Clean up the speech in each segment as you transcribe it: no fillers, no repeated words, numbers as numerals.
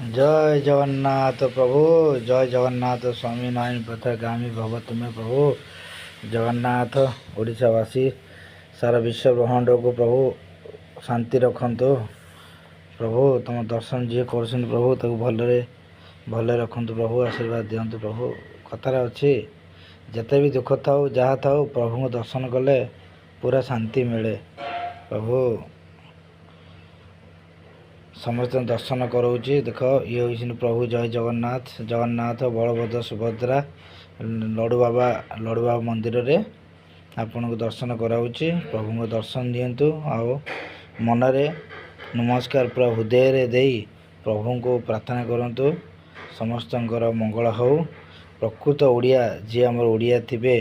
जय जगन्नाथ प्रभु। जय जगन्नाथ स्वामी नारायण पथगामी भव तुम्हें प्रभु। जगन्नाथ ओडिशावासी सारा विश्व ब्रह्मांड को प्रभु शांति रखंतु प्रभु। तुम दर्शन जी कर प्रभु ताको भले रखंतु प्रभु। आशीर्वाद दिंतु प्रभु। कथार अच्छी जिते भी दुख थाउ जहाँ थाउ प्रभु को दर्शन कले पूरा शांति मिले प्रभु। समस्त दर्शन कराऊँगी देख ये हूँ प्रभु। जय जगन्नाथ। जगन्नाथ बलभद्र सुभद्रा लड्डू बाबा मंदिर रे आपन को दर्शन कराऊँगी। प्रभु को दर्शन दिंतु आओ मनरे नमस्कार पूरा हृदय रे देई प्रभु को प्रार्थना करंतु समस्त मंगल हो। प्रकृत ओडिया जी आम ओडिया थे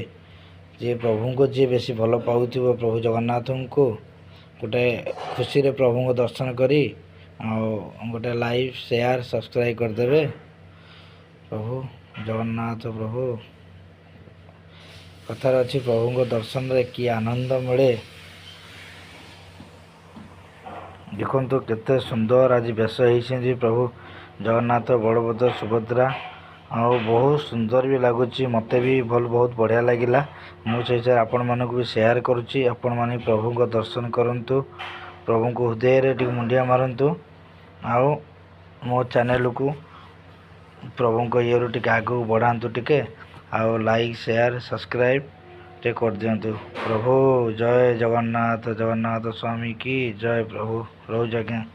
जी प्रभु को जी बेसी भल पाऊ प्रभु जगन्नाथ को गोटे खुशी रे प्रभु को दर्शन करी गोटे लाइक शेयर सब्सक्राइब करदे प्रभु जगन्नाथ प्रभु। कथार अच्छी प्रभु को दर्शन रे कि आनंद मिले देखु केते सुंदर आज बेश होती प्रभु जगन्नाथ बलभद्र सुभद्रा आउ बहुत सुंदर भी लगुच मत भी बहुत बढ़िया लगिला। मुझे आपण मानक भी शेयर करुच्ची आपण माने प्रभु को दर्शन करंतु प्रभु को हृदय रे मुंडिया मारंतु आओ मो चैनल को प्रभु को ये टे आगू बढ़ातु टिके आओ लाइक शेयर सब्सक्राइब टे कर दिंतु प्रभु। जय जगन्नाथ। जगन्नाथ स्वामी की जय प्रभु। रोज आज्ञा।